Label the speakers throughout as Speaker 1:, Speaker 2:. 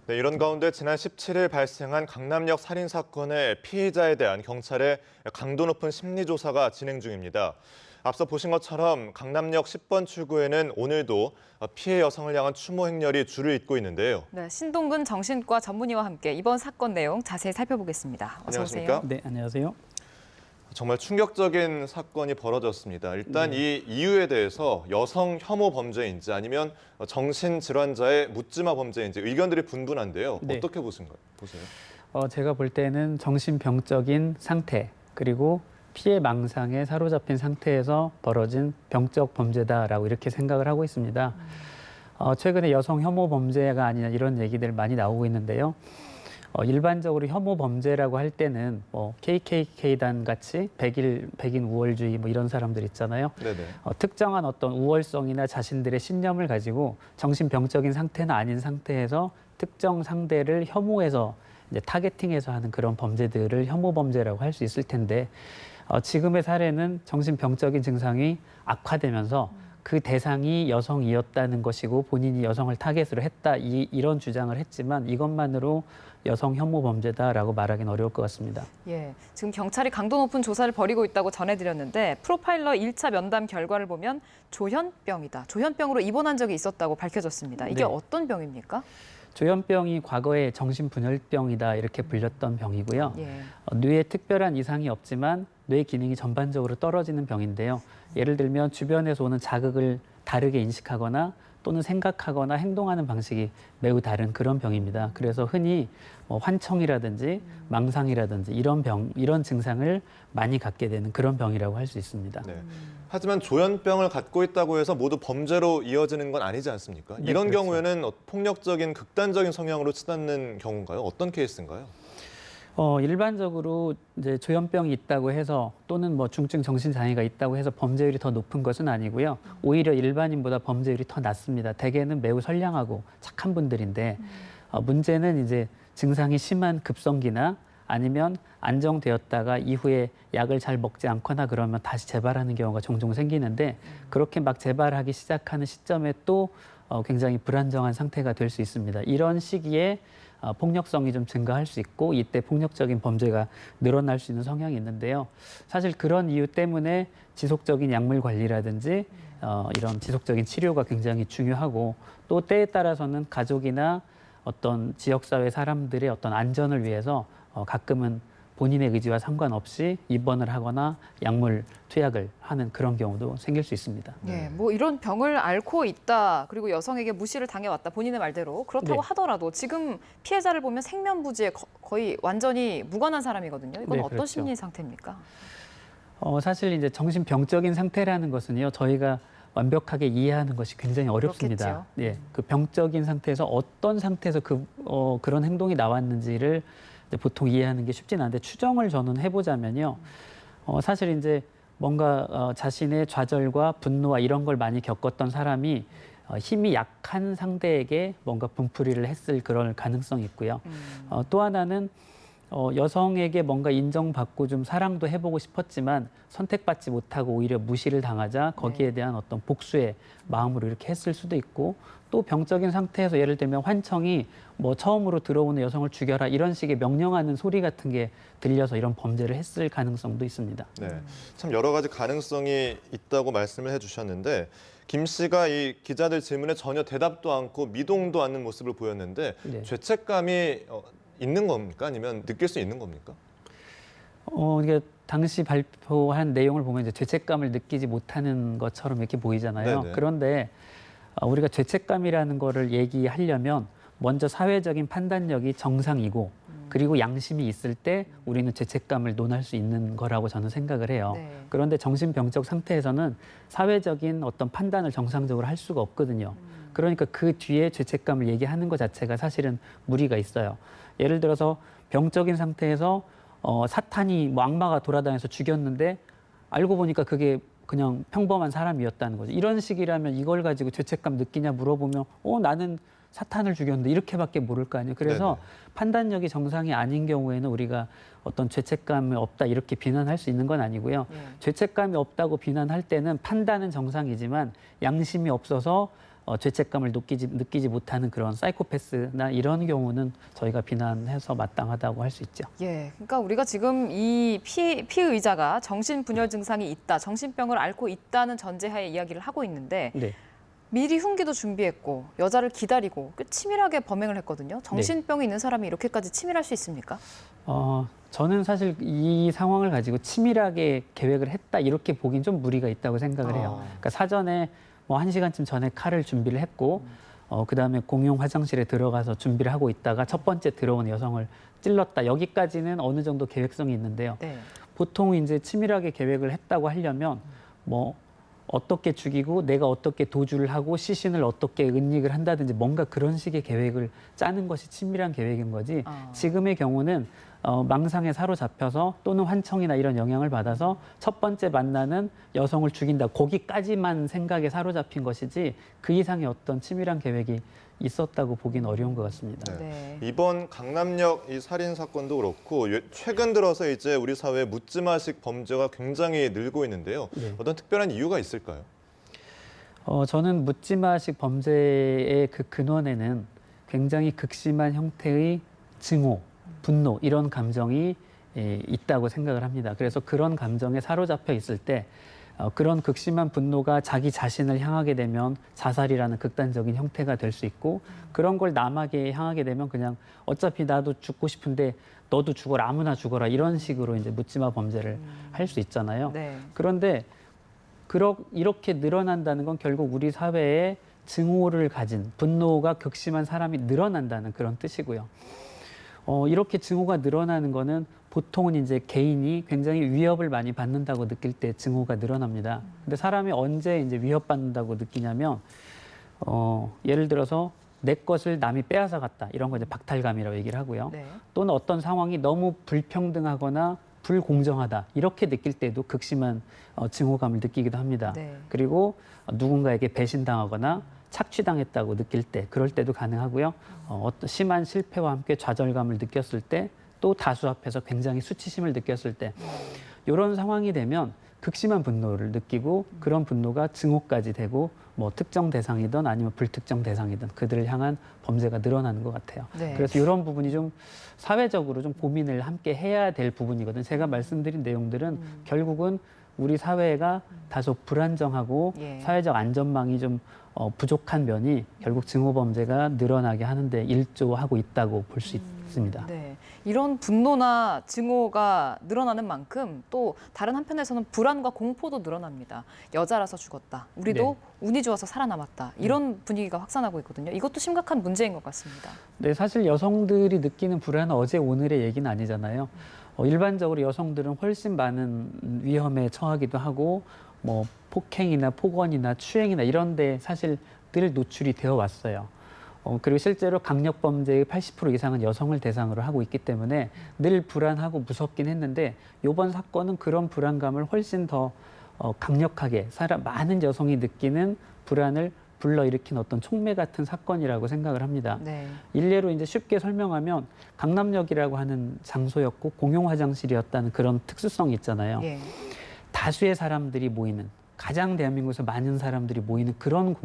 Speaker 1: 네, 이런 가운데 지난 17일 발생한 강남역 살인 사건의 피해자에 대한 경찰의 강도 높은 심리조사가 진행 중입니다. 앞서 보신 것처럼 강남역 10번 출구에는 오늘도 피해 여성을 향한 추모 행렬이 줄을 잇고 있는데요.
Speaker 2: 네, 신동근 정신과 전문의와 함께 이번 사건 내용 자세히 살펴보겠습니다. 어서
Speaker 1: 안녕하십니까?
Speaker 2: 오세요.
Speaker 3: 네, 안녕하세요.
Speaker 1: 정말 충격적인 사건이 벌어졌습니다. 일단 이 이유에 대해서 여성 혐오 범죄인지 아니면 정신질환자의 묻지마 범죄인지 의견들이 분분한데요.
Speaker 3: 네.
Speaker 1: 어떻게 보세요?
Speaker 3: 제가 볼 때는 정신병적인 상태 그리고 피해 망상에 사로잡힌 상태에서 벌어진 병적 범죄다라고 이렇게 생각을 하고 있습니다. 최근에 여성 혐오 범죄가 아니냐 이런 얘기들 많이 나오고 있는데요. 일반적으로 혐오 범죄라고 할 때는 KKK단 같이 백인 우월주의 이런 사람들 있잖아요.
Speaker 1: 네네.
Speaker 3: 특정한 어떤 우월성이나 자신들의 신념을 가지고 정신병적인 상태는 아닌 상태에서 특정 상대를 혐오해서 이제 타겟팅해서 하는 그런 범죄들을 혐오 범죄라고 할 수 있을 텐데 지금의 사례는 정신병적인 증상이 악화되면서 그 대상이 여성이었다는 것이고 본인이 여성을 타겟으로 했다 이런 주장을 했지만 이것만으로 여성 혐오 범죄다라고 말하기는 어려울 것 같습니다.
Speaker 2: 예, 지금 경찰이 강도 높은 조사를 벌이고 있다고 전해드렸는데 프로파일러 1차 면담 결과를 보면 조현병이다. 조현병으로 입원한 적이 있었다고 밝혀졌습니다. 이게
Speaker 3: 네.
Speaker 2: 어떤 병입니까?
Speaker 3: 조현병이 과거에 정신분열병이다 이렇게 불렸던 병이고요.
Speaker 2: 예.
Speaker 3: 뇌에 특별한 이상이 없지만 뇌 기능이 전반적으로 떨어지는 병인데요. 예를 들면 주변에서 오는 자극을 다르게 인식하거나 또는 생각하거나 행동하는 방식이 매우 다른 그런 병입니다. 그래서 흔히 환청이라든지 망상이라든지 이런 증상을 많이 갖게 되는 그런 병이라고 할 수 있습니다.
Speaker 1: 네. 하지만 조현병을 갖고 있다고 해서 모두 범죄로 이어지는 건 아니지 않습니까?
Speaker 3: 네,
Speaker 1: 이런
Speaker 3: 그렇죠.
Speaker 1: 경우에는 폭력적인 극단적인 성향으로 치닫는 경우인가요? 어떤 케이스인가요?
Speaker 3: 일반적으로 이제 조현병이 있다고 해서 또는 중증 정신장애가 있다고 해서 범죄율이 더 높은 것은 아니고요. 오히려 일반인보다 범죄율이 더 낮습니다. 대개는 매우 선량하고 착한 분들인데 문제는 이제 증상이 심한 급성기나 아니면 안정되었다가 이후에 약을 잘 먹지 않거나 그러면 다시 재발하는 경우가 종종 생기는데 그렇게 막 재발하기 시작하는 시점에 또 굉장히 불안정한 상태가 될 수 있습니다. 이런 시기에 폭력성이 좀 증가할 수 있고 이때 폭력적인 범죄가 늘어날 수 있는 성향이 있는데요. 사실 그런 이유 때문에 지속적인 약물 관리라든지 이런 지속적인 치료가 굉장히 중요하고 또 때에 따라서는 가족이나 어떤 지역사회 사람들의 어떤 안전을 위해서 가끔은 본인의 의지와 상관없이 입원을 하거나 약물 투약을 하는 그런 경우도 생길 수 있습니다.
Speaker 2: 예, 이런 병을 앓고 있다. 그리고 여성에게 무시를 당해왔다. 본인의 말대로. 그렇다고
Speaker 3: 네.
Speaker 2: 하더라도 지금 피해자를 보면 생면부지에 거의 완전히 무관한 사람이거든요. 이건
Speaker 3: 네,
Speaker 2: 어떤
Speaker 3: 그렇죠.
Speaker 2: 심리 상태입니까?
Speaker 3: 사실 이제 정신병적인 상태라는 것은요. 저희가 완벽하게 이해하는 것이 굉장히 어렵습니다.
Speaker 2: 그렇겠죠.
Speaker 3: 예, 그 병적인 상태에서 어떤 상태에서 그런 행동이 나왔는지를 이제 보통 이해하는 게 쉽진 않은데 추정을 저는 해보자면요. 사실 이제 뭔가 자신의 좌절과 분노와 이런 걸 많이 겪었던 사람이 힘이 약한 상대에게 뭔가 분풀이를 했을 그런 가능성이 있고요. 또 하나는 여성에게 뭔가 인정받고 좀 사랑도 해보고 싶었지만 선택받지 못하고 오히려 무시를 당하자 거기에 대한 어떤 복수의 마음으로 이렇게 했을 수도 있고 또 병적인 상태에서 예를 들면 환청이 처음으로 들어오는 여성을 죽여라 이런 식의 명령하는 소리 같은 게 들려서 이런 범죄를 했을 가능성도 있습니다.
Speaker 1: 네, 참 여러 가지 가능성이 있다고 말씀을 해주셨는데 김 씨가 이 기자들 질문에 전혀 대답도 않고 미동도 않는 모습을 보였는데
Speaker 3: 네.
Speaker 1: 죄책감이 있는 겁니까? 아니면 느낄 수 있는 겁니까?
Speaker 3: 이게 당시 발표한 내용을 보면 이제 죄책감을 느끼지 못하는 것처럼 이렇게 보이잖아요.
Speaker 1: 네네.
Speaker 3: 그런데 우리가 죄책감이라는 거를 얘기하려면 먼저 사회적인 판단력이 정상이고 그리고 양심이 있을 때 우리는 죄책감을 논할 수 있는 거라고 저는 생각을 해요.
Speaker 2: 네.
Speaker 3: 그런데 정신병적 상태에서는 사회적인 어떤 판단을 정상적으로 할 수가 없거든요. 그러니까 그 뒤에 죄책감을 얘기하는 것 자체가 사실은 무리가 있어요. 예를 들어서 병적인 상태에서 사탄이 악마가 돌아다녀서 죽였는데 알고 보니까 그게 그냥 평범한 사람이었다는 거죠. 이런 식이라면 이걸 가지고 죄책감 느끼냐 물어보면 나는 사탄을 죽였는데 이렇게밖에 모를 거 아니에요. 그래서
Speaker 1: 네네.
Speaker 3: 판단력이 정상이 아닌 경우에는 우리가 어떤 죄책감이 없다 이렇게 비난할 수 있는 건 아니고요. 죄책감이 없다고 비난할 때는 판단은 정상이지만 양심이 없어서 죄책감을 느끼지 못하는 그런 사이코패스나 이런 경우는 저희가 비난해서 마땅하다고 할 수 있죠.
Speaker 2: 예, 그러니까 우리가 지금 이 피의자가 정신분열 증상이 있다, 정신병을 앓고 있다는 전제하에 이야기를 하고 있는데
Speaker 3: 네.
Speaker 2: 미리 흉기도 준비했고 여자를 기다리고 꽤 치밀하게 범행을 했거든요. 정신병이 있는 사람이 이렇게까지 치밀할 수 있습니까?
Speaker 3: 저는 사실 이 상황을 가지고 치밀하게 계획을 했다 이렇게 보긴 좀 무리가 있다고 생각을 해요. 그러니까 사전에 뭐 1시간쯤 전에 칼을 준비를 했고 그다음에 공용 화장실에 들어가서 준비를 하고 있다가 첫 번째 들어온 여성을 찔렀다. 여기까지는 어느 정도 계획성이 있는데요.
Speaker 2: 네.
Speaker 3: 보통 이제 치밀하게 계획을 했다고 하려면 뭐 어떻게 죽이고 내가 어떻게 도주를 하고 시신을 어떻게 은닉을 한다든지 뭔가 그런 식의 계획을 짜는 것이 치밀한 계획인 거지. 지금의 경우는 망상에 사로잡혀서 또는 환청이나 이런 영향을 받아서 첫 번째 만나는 여성을 죽인다. 거기까지만 생각에 사로잡힌 것이지 그 이상의 어떤 치밀한 계획이 있었다고 보기는 어려운 것 같습니다.
Speaker 2: 네.
Speaker 1: 이번 강남역 이 살인 사건도 그렇고 최근 들어서 이제 우리 사회 묻지마식 범죄가 굉장히 늘고 있는데요.
Speaker 3: 네.
Speaker 1: 어떤 특별한 이유가 있을까요?
Speaker 3: 저는 묻지마식 범죄의 그 근원에는 굉장히 극심한 형태의 증오, 분노 이런 감정이 있다고 생각을 합니다. 그래서 그런 감정에 사로잡혀 있을 때 그런 극심한 분노가 자기 자신을 향하게 되면 자살이라는 극단적인 형태가 될 수 있고 그런 걸 남에게 향하게 되면 그냥 어차피 나도 죽고 싶은데 너도 죽어라 아무나 죽어라 이런 식으로 이제 묻지마 범죄를 할 수 있잖아요.
Speaker 2: 네.
Speaker 3: 그런데 이렇게 늘어난다는 건 결국 우리 사회에 증오를 가진 분노가 극심한 사람이 늘어난다는 그런 뜻이고요. 이렇게 증오가 늘어나는 거는 보통은 이제 개인이 굉장히 위협을 많이 받는다고 느낄 때 증오가 늘어납니다. 근데 사람이 언제 이제 위협받는다고 느끼냐면, 예를 들어서 내 것을 남이 빼앗아 갔다. 이런 거 이제 박탈감이라고 얘기를 하고요.
Speaker 2: 네.
Speaker 3: 또는 어떤 상황이 너무 불평등하거나 불공정하다. 이렇게 느낄 때도 극심한 증오감을 느끼기도 합니다.
Speaker 2: 네.
Speaker 3: 그리고 누군가에게 배신당하거나 착취당했다고 느낄 때, 그럴 때도 가능하고요. 어떤 심한 실패와 함께 좌절감을 느꼈을 때, 또 다수 앞에서 굉장히 수치심을 느꼈을 때, 이런 상황이 되면 극심한 분노를 느끼고 그런 분노가 증오까지 되고 뭐 특정 대상이든 아니면 불특정 대상이든 그들을 향한 범죄가 늘어나는 것 같아요.
Speaker 2: 네.
Speaker 3: 그래서 이런 부분이 좀 사회적으로 좀 고민을 함께 해야 될 부분이거든요. 제가 말씀드린 내용들은 결국은 우리 사회가 다소 불안정하고
Speaker 2: 예.
Speaker 3: 사회적 안전망이 좀 부족한 면이 결국 증오범죄가 늘어나게 하는데 일조하고 있다고 볼 수 있습니다.
Speaker 2: 네. 이런 분노나 증오가 늘어나는 만큼 또 다른 한편에서는 불안과 공포도 늘어납니다. 여자라서 죽었다. 우리도 운이 좋아서 살아남았다. 이런 분위기가 확산하고 있거든요. 이것도 심각한 문제인 것 같습니다.
Speaker 3: 네, 사실 여성들이 느끼는 불안은 어제 오늘의 얘기는 아니잖아요. 일반적으로 여성들은 훨씬 많은 위험에 처하기도 하고 뭐 폭행이나 폭언이나 추행이나 이런 데 사실 늘 노출이 되어 왔어요. 그리고 실제로 강력범죄의 80% 이상은 여성을 대상으로 하고 있기 때문에 늘 불안하고 무섭긴 했는데 이번 사건은 그런 불안감을 훨씬 더 강력하게 많은 여성이 느끼는 불안을 불러일으킨 어떤 촉매 같은 사건이라고 생각을 합니다.
Speaker 2: 네.
Speaker 3: 일례로 이제 쉽게 설명하면 강남역이라고 하는 장소였고 공용 화장실이었다는 그런 특수성이 있잖아요.
Speaker 2: 예.
Speaker 3: 다수의 사람들이 모이는 가장 대한민국에서 많은 사람들이 모이는 그런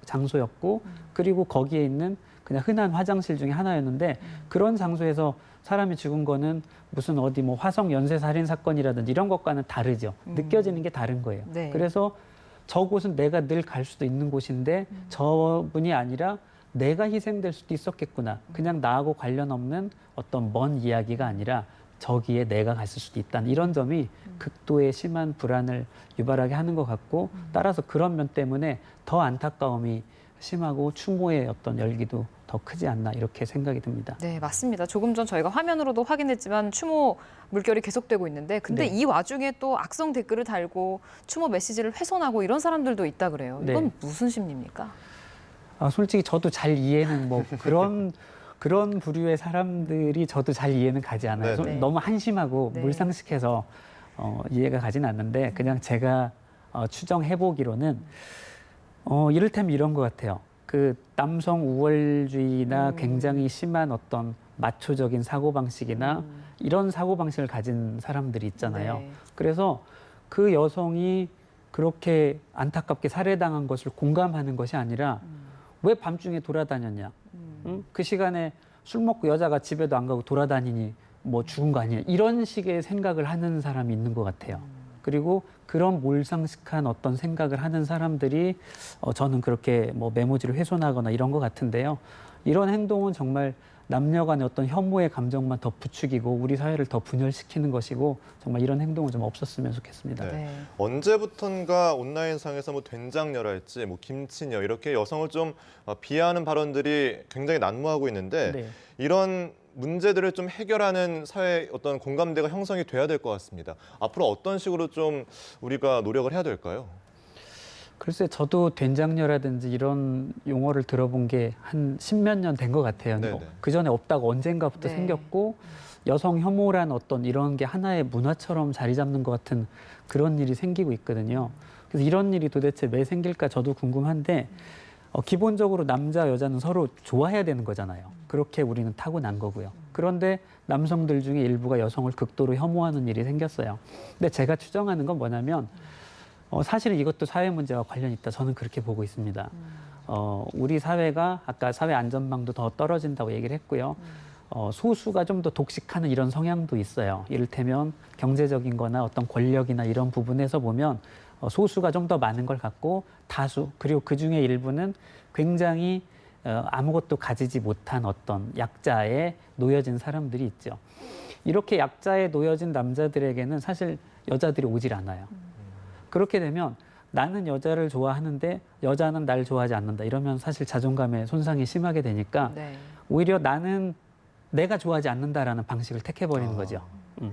Speaker 3: 장소였고 그리고 거기에 있는 그냥 흔한 화장실 중에 하나였는데 그런 장소에서 사람이 죽은 거는 무슨 어디 뭐 화성 연쇄 살인 사건이라든지 이런 것과는 다르죠. 느껴지는 게 다른 거예요.
Speaker 2: 네.
Speaker 3: 그래서 저곳은 내가 늘 갈 수도 있는 곳인데 저분이 아니라 내가 희생될 수도 있었겠구나. 그냥 나하고 관련 없는 어떤 먼 이야기가 아니라 저기에 내가 갔을 수도 있다는 이런 점이 극도의 심한 불안을 유발하게 하는 것 같고 따라서 그런 면 때문에 더 안타까움이 심하고 추모의 어떤 열기도 더 크지 않나 이렇게 생각이 듭니다.
Speaker 2: 네, 맞습니다. 조금 전 저희가 화면으로도 확인했지만 추모 물결이 계속되고 있는데 근데
Speaker 3: 네.
Speaker 2: 이 와중에 또 악성 댓글을 달고 추모 메시지를 훼손하고 이런 사람들도 있다 그래요. 이건
Speaker 3: 네.
Speaker 2: 무슨 심리입니까?
Speaker 3: 솔직히 저도 잘 이해는 뭐 그런 부류의 사람들이 저도 잘 이해는 가지 않아요.
Speaker 1: 네.
Speaker 3: 너무 한심하고
Speaker 2: 네.
Speaker 3: 물상식해서 이해가 가진 않는데 그냥 제가 추정해보기로는 이를테면 이런 것 같아요. 그 남성 우월주의나 굉장히 심한 어떤 마초적인 사고방식이나 이런 사고방식을 가진 사람들이 있잖아요.
Speaker 2: 네.
Speaker 3: 그래서 그 여성이 그렇게 안타깝게 살해당한 것을 공감하는 것이 아니라 왜 밤중에 돌아다녔냐? 응? 그 시간에 술 먹고 여자가 집에도 안 가고 돌아다니니 뭐 죽은 거 아니냐? 이런 식의 생각을 하는 사람이 있는 것 같아요. 그리고 그런 몰상식한 어떤 생각을 하는 사람들이 저는 그렇게 뭐 메모지를 훼손하거나 이런 것 같은데요. 이런 행동은 정말 남녀 간의 어떤 혐오의 감정만 더 부추기고 우리 사회를 더 분열시키는 것이고 정말 이런 행동은 좀 없었으면 좋겠습니다.
Speaker 1: 네.
Speaker 2: 네.
Speaker 1: 언제부턴가 온라인상에서 뭐 된장녀랄지 뭐 김치녀 이렇게 여성을 좀 비하하는 발언들이 굉장히 난무하고 있는데
Speaker 3: 네.
Speaker 1: 이런 문제들을 좀 해결하는 사회 어떤 공감대가 형성이 돼야 될 것 같습니다. 앞으로 어떤 식으로 좀 우리가 노력을 해야 될까요?
Speaker 3: 글쎄 저도 된장녀라든지 이런 용어를 들어본 게 한 십몇 년 된 것 같아요.
Speaker 1: 네네.
Speaker 3: 그 전에 없다가 언젠가부터
Speaker 2: 네.
Speaker 3: 생겼고 여성 혐오란 어떤 이런 게 하나의 문화처럼 자리 잡는 것 같은 그런 일이 생기고 있거든요. 그래서 이런 일이 도대체 왜 생길까 저도 궁금한데 기본적으로 남자 여자는 서로 좋아해야 되는 거잖아요. 그렇게 우리는 타고난 거고요. 그런데 남성들 중에 일부가 여성을 극도로 혐오하는 일이 생겼어요. 근데 제가 추정하는 건 뭐냐면 사실 이것도 사회 문제와 관련이 있다. 저는 그렇게 보고 있습니다. 우리 사회가 아까 사회 안전망도 더 떨어진다고 얘기를 했고요. 소수가 좀 더 독식하는 이런 성향도 있어요. 이를테면 경제적인 거나 어떤 권력이나 이런 부분에서 보면 소수가 좀 더 많은 걸 갖고 다수, 그리고 그중에 일부는 굉장히 아무것도 가지지 못한 어떤 약자에 놓여진 사람들이 있죠. 이렇게 약자에 놓여진 남자들에게는 사실 여자들이 오질 않아요. 그렇게 되면 나는 여자를 좋아하는데 여자는 날 좋아하지 않는다. 이러면 사실 자존감에 손상이 심하게 되니까
Speaker 2: 네.
Speaker 3: 오히려 나는 내가 좋아하지 않는다라는 방식을 택해버리는 거죠.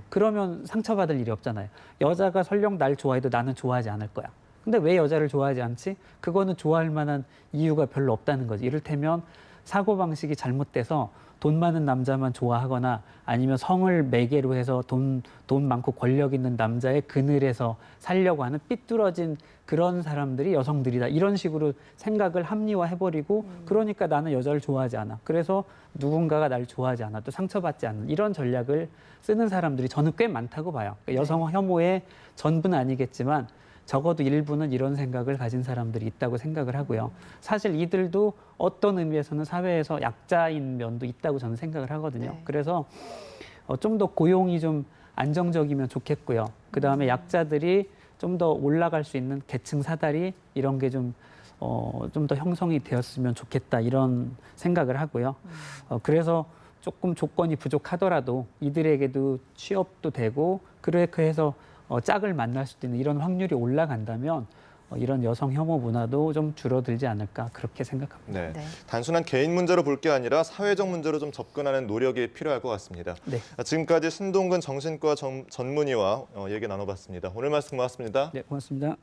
Speaker 3: 그러면 상처받을 일이 없잖아요. 여자가 설령 날 좋아해도 나는 좋아하지 않을 거야. 근데 왜 여자를 좋아하지 않지? 그거는 좋아할 만한 이유가 별로 없다는 거지. 이를테면 사고방식이 잘못돼서 돈 많은 남자만 좋아하거나 아니면 성을 매개로 해서 돈 많고 권력 있는 남자의 그늘에서 살려고 하는 삐뚤어진 그런 사람들이 여성들이다. 이런 식으로 생각을 합리화해버리고 그러니까 나는 여자를 좋아하지 않아. 그래서 누군가가 날 좋아하지 않아. 또 상처받지 않는 이런 전략을 쓰는 사람들이 저는 꽤 많다고 봐요. 그러니까 여성 혐오의 전부는 아니겠지만 적어도 일부는 이런 생각을 가진 사람들이 있다고 생각을 하고요. 사실 이들도 어떤 의미에서는 사회에서 약자인 면도 있다고 저는 생각을 하거든요.
Speaker 2: 네.
Speaker 3: 그래서 좀 더 고용이 좀 안정적이면 좋겠고요. 그다음에 약자들이 좀 더 올라갈 수 있는 계층 사다리 이런 게 좀 더 형성이 되었으면 좋겠다 이런 생각을 하고요. 그래서 조금 조건이 부족하더라도 이들에게도 취업도 되고 그렇게 해서 짝을 만날 수도 있는 이런 확률이 올라간다면 이런 여성 혐오 문화도 좀 줄어들지 않을까 그렇게 생각합니다.
Speaker 1: 네.
Speaker 2: 네.
Speaker 1: 단순한 개인 문제로 볼 게 아니라 사회적 문제로 좀 접근하는 노력이 필요할 것 같습니다.
Speaker 3: 네.
Speaker 1: 지금까지 신동근 정신과 전문의와 얘기 나눠봤습니다. 오늘 말씀 고맙습니다.
Speaker 3: 네, 고맙습니다.